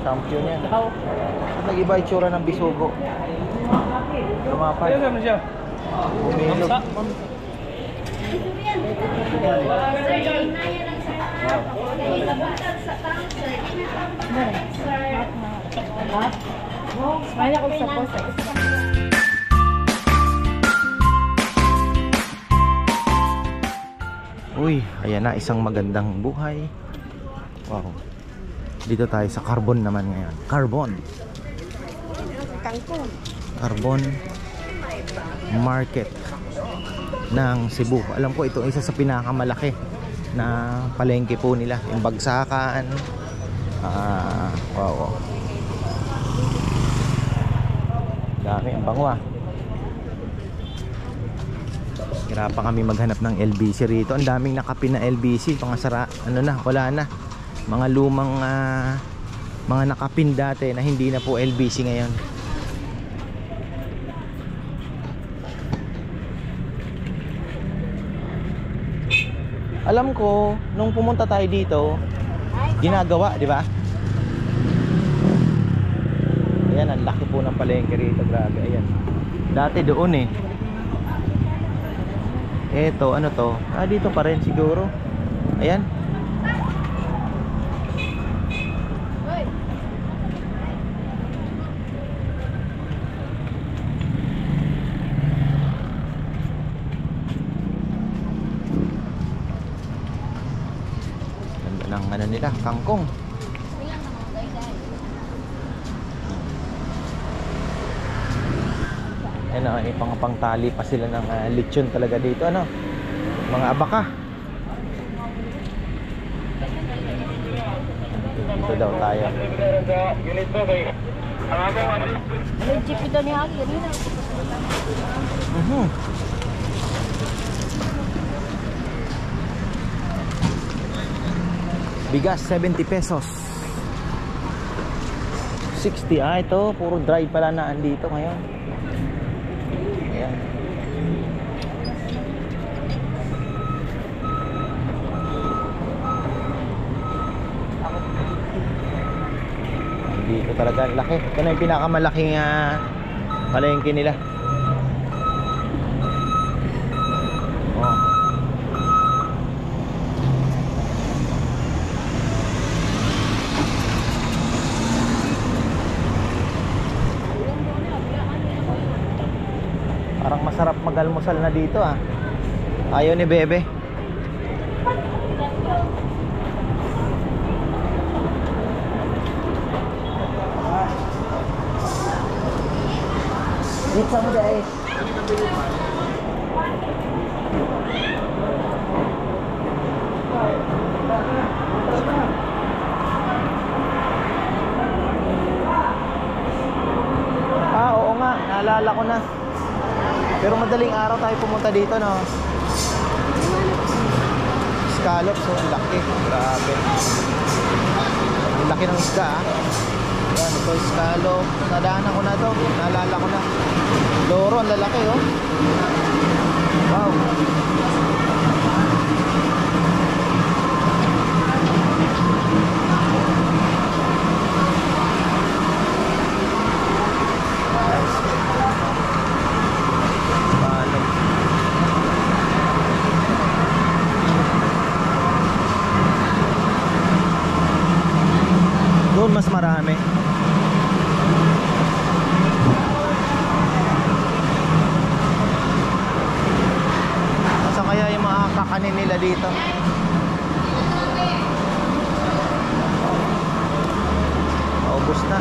Champion yan. Nag-iba itsura ng bisugo. Lumapay. Ano siya? Umilog. Smile ako sa boss. Uy, ayan na, isang magandang buhay. Wow. Dito tayo sa Carbon naman ngayon. Carbon. Carbon Market ng Cebu. Alam ko ito isa sa pinakamalaki na palengke po nila. Yung bagsakan. Wow. Dami, ang bango ah. Hirapan kami maghanap ng LBC rito. Ang daming nakapin na LBC. Pangasara, ano na, wala na. Mga lumang mga nakapin dati na hindi na po LBC ngayon. Alam ko, nung pumunta tayo dito, ginagawa, di ba? Ayan, ang laki po ng palengke rito. Grabe, ayan. Dati doon eh. Eto, ano to? Dito pa rin siguro. Ayan. Ganda ng ano nila, kangkong. Ano, pang-tali pa sila ng lechon talaga dito, ano? Mga abaka. Dito daw tayo. Legit ito ni Hagi rin. Bigas 70 pesos. 60 ito, puro dry pala na andito ngayon. Ayan. Dito talaga laki. Ito na yung pinakamalaking palengke nila. Oh. Parang masarap mag-almusal na dito ah. Ayaw ni Bebe. Dito mo dahil. Oo nga, naalala ko na. Pero madaling araw tayo pumunta dito, no? Scallops, so ang laki. Grabe. Ang laki ng isda, ah. Yan, ito scallop. Nadaanan ko na to. Naalala ko na. Loro, ang lalaki, oh. Wow. Doon mas marami. Masa kaya yung mga kakanin nila dito? Maubos na.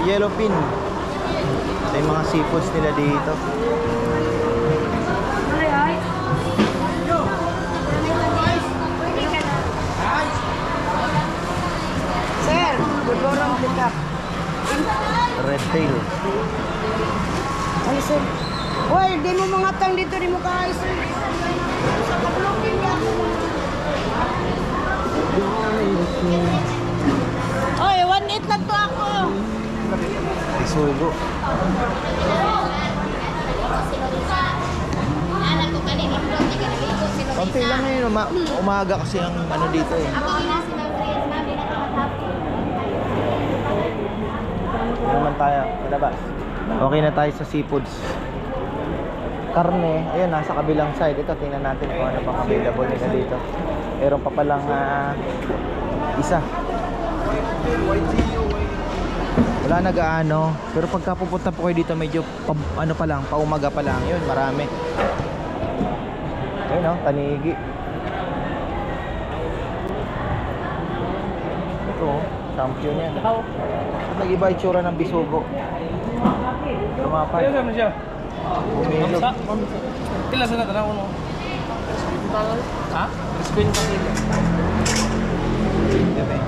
Yellow pin. Ito yung mga seafoods nila dito. di mo mga tang dito, di mo kaayos. Sa kapulukin ka. Oy, 1.8 lang to ako. Isugo. Konti lang ngayon, umaga kasi ang ano dito eh. Ano naman tayo, palabas. Okay na tayo sa seafoods. Karne, ayun, nasa kabilang side. Ito, tingnan natin kung ano pang available nila dito. Meron pa palang isa. Wala nag-aano, pero pagka pupunta po kayo dito medyo ano pa lang, paumaga pa lang. Yun, marami. Ayun oh, tanigi. Ito oh, champion yan. Nag-iba itsura ng bisugo. Lumapay. Ayun naman siya. Umilog. Kila sa natanaw no? Ha? Spin pa sila. Dami.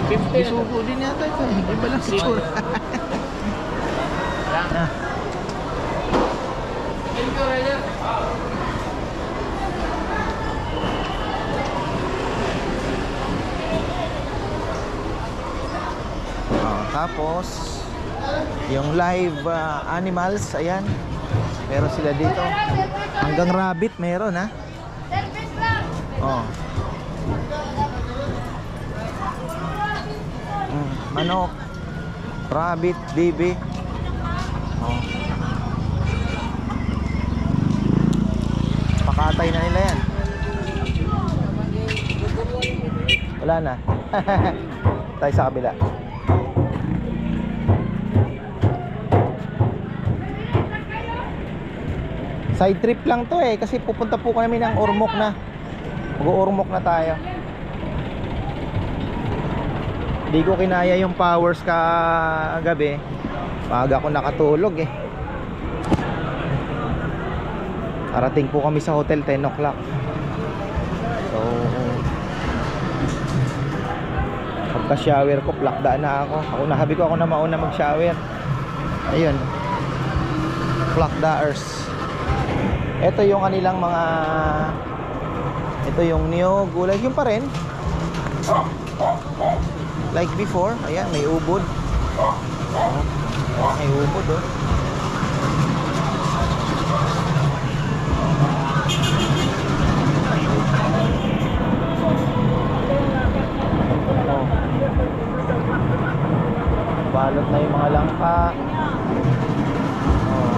Bisugo din yata ito eh. Iba lang itsura. Ah. Tapos yung live animals, ayan, meron sila dito. Hanggang rabbit meron ha. Oh. Manok, rabbit, bibi. Oh. Pakatay na nila yan. Wala na. Tayo sa kabila. Side trip lang to eh, kasi pupunta po kami ng Ormoc na. Mag-Ormoc na tayo. Hindi ko kinaya yung powers kagabi. Maaga ako nakatulog eh. Arating po kami sa hotel 10 o'clock. So pagka shower ko, plakdaan na ako. Nahabi ko ako na mauna mag shower. Ayun, plakdaers. Ito yung kanilang mga, ito yung niyog, gulay, yung pa rin like before. Ayan, may ubod. May ubod oh. Balot na yung mga langka. Oh.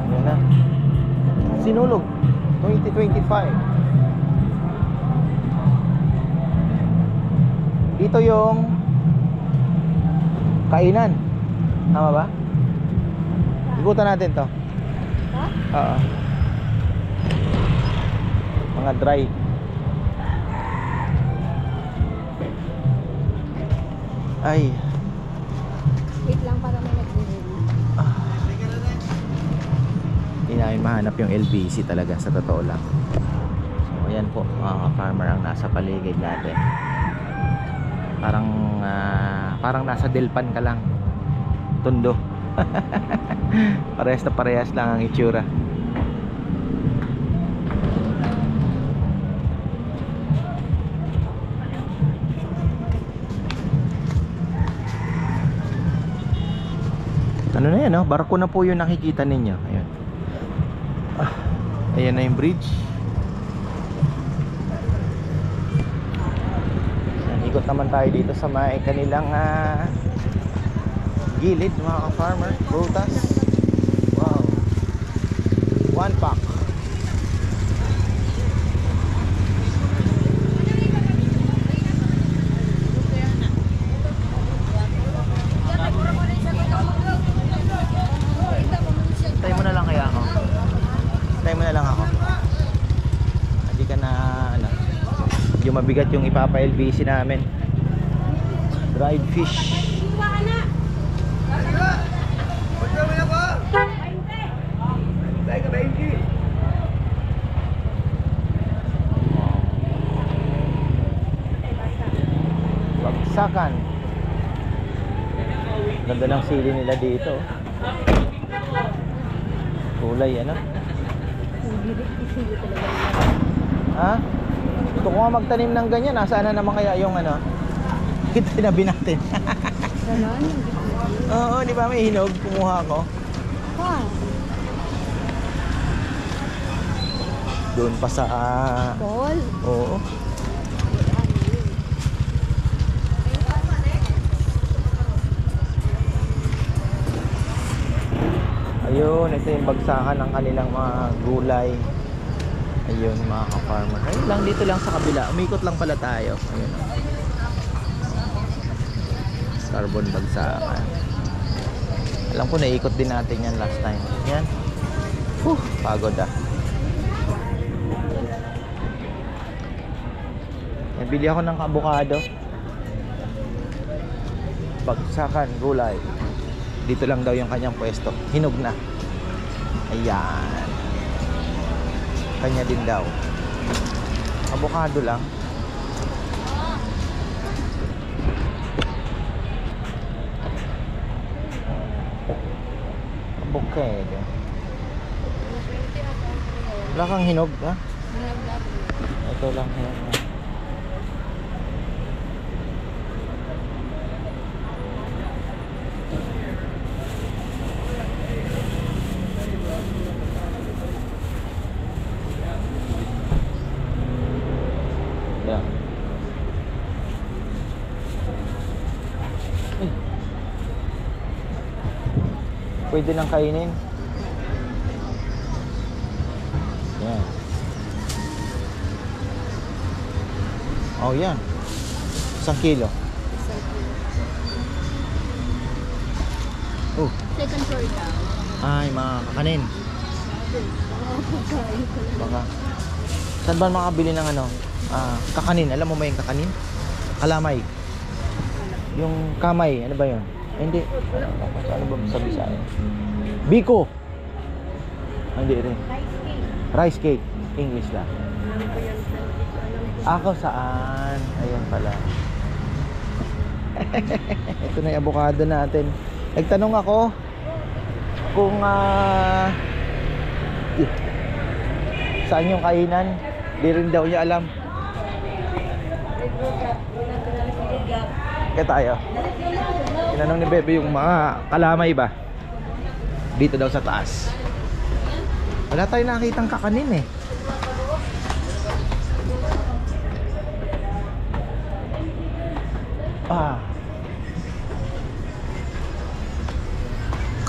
Yan na. Sinulog 2025. Dito yung kainan. Tama ba? Ikutan natin to. Oo. Mga dry. Ay. Wait lang para may nag-review. Hindi namin mahanap yung LBC talaga, sa totoo lang. So ayan po, mga farmer ang nasa paligid natin. Parang nasa Delpan ka lang. Tondo. Parehas na parehas lang ang itsura. Ano na yan, no? Barko na po yung nakikita ninyo. Ayun. Ayan na yung bridge. Ikot naman tayo dito sa may kanilang gilid, mga ka-farmer. Prutas. Wow. 1 pack. Tayo mo na lang kaya ako. Tayo mo na lang ako. Hindi ka na ano. Yung mabigat yung ipapa-LBC namin. Dried fish. Bagsakan. Ganda ng sili nila dito. Kulay ano? Ha? Gusto ko nga magtanim ng ganyan. Nasaan na naman kaya yung ano? Tinabi natin. Ganon? Oo, di ba may hinog? Kumuha ko. Wow. Doon pa sa... Ball? Oo. Ayun, ito yung bagsakan ng kanilang mga gulay. Ayun, mga ka-farmer. Ayun lang, dito lang sa kabila. Umikot lang pala tayo. Ayun. Carbon bagsakan. Alam ko, naikot din natin yan last time. Yan. Pagod ah. Nabili ako ng avocado. Bagsakan, gulay. Dito lang daw yung kanyang pwesto. Hinog na. Ayan. Kanya din daw. Avocado lang. Avocado. Wala kang hinog, ha? Ito lang hinog na. Yeah. Ay. Pwede nang kainin. Yan. Oh, yan. 1 kilo. Oh. Second floor daw. Ay, mga kakanin. Baka. Saan ba makabili ng ano? Kakanin. Alam mo ba yung kakanin? Kalamay. Yung kamay. Ano ba yun? Hindi. Ano ba sabi sa akin? Biko. Hindi rin. Rice cake. English lang. Ako saan? Ayan pala. Ito na yung avocado natin. Nagtanong ako kung saan yung kainan. Di rin daw niya alam. Kaya tayo. Tinanong ni Bebe yung mga kalamay ba? Dito daw sa taas. Wala tayong nakitang kakanin eh.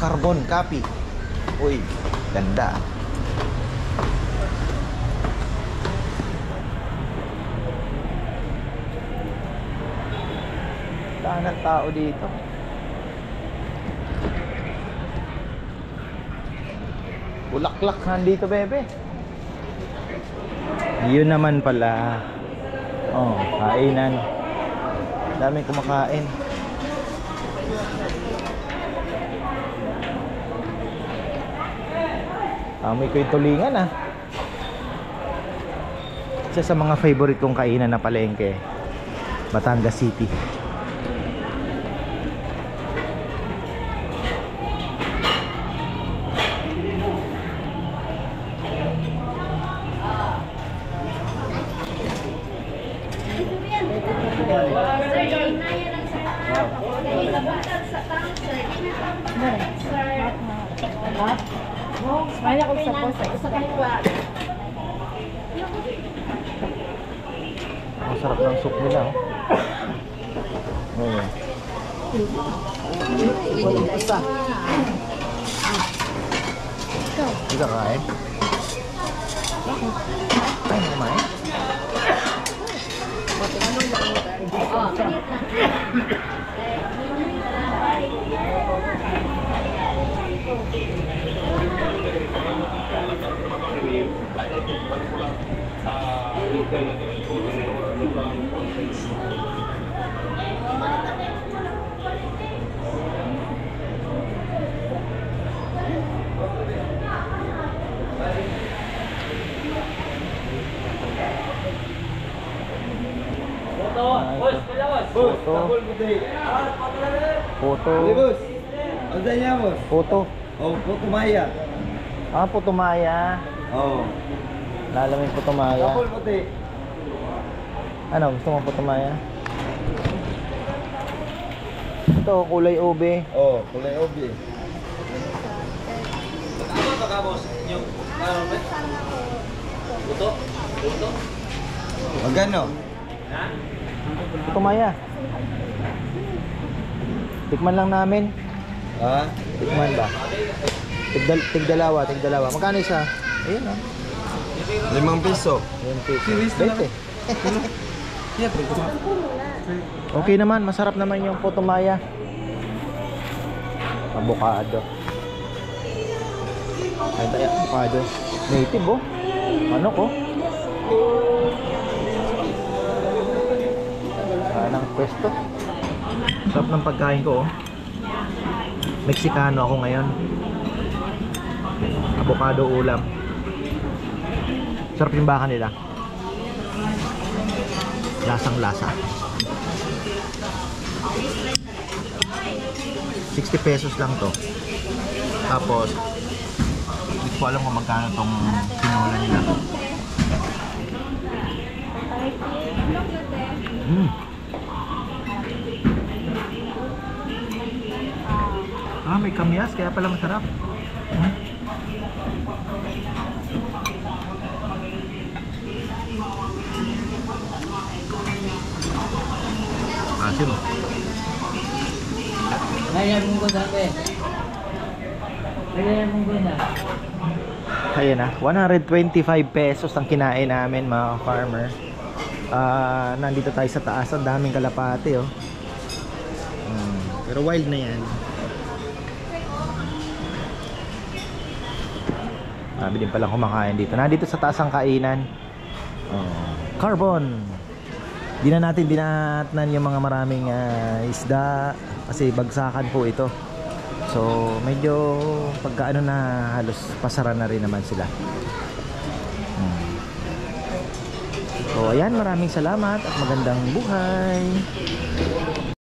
Carbon copy. Uy, ganda. Daan ng tao dito. Bulaklak nandito, Bebe. Yun naman pala. Oh, kainan. Daming kumakain. Amoy ko yung tulingan ah. Isa sa mga favorite kong kainan na palengke, Batangas City. Smile ako sa boss. Isa kayo ba? Ang sarap ng soup nila oh. Isa. Hindi ka kain? Ay, kumain? Puto. Puto. Bos. Ano niya, boss? Puto. Oh, puto maya. Ah, puto maya. Oh. Lalamin puto maya. Kapul puti. Ano, gusto mo puto maya? Ito, kulay ube. Oh, kulay obi. Ano ba ka, boss? Yung karomet? Buto? Buto? Magano? Puto maya. Tikman lang namin. Ha? Tikman ba? Tigdalawa. Magkano isa? Ayun ah. 5 piso. Ayun, Serious na 20. Yeah, bro. Okay naman, masarap naman yung puto maya. Avocado. Ay, tayo, avocado. Native oh. Ano ko? Anong pwesto? Sarap ng pagkain ko oh. Meksikano ako ngayon. Avocado ulam. Sarap yung baka nila. Lasang lasa. 60 pesos lang to. Tapos hindi ko alam kung magkano tong tinola nila. Ah, may kamyas kaya pala masarap. Asin. Kaya mong sabi. Kaya mong na. Ayan na, 125 pesos ang kinain namin mga farmer. Nandito tayo sa taas, ang daming kalapate oh. Pero wild na yan. Sabi din palang kumakain dito. Nandito sa taas ang kainan. Carbon. Di na natin dinatnan yung mga maraming isda kasi bagsakan po ito. So medyo pagkaano na halos pasara na rin naman sila. So ayan, maraming salamat at magandang buhay.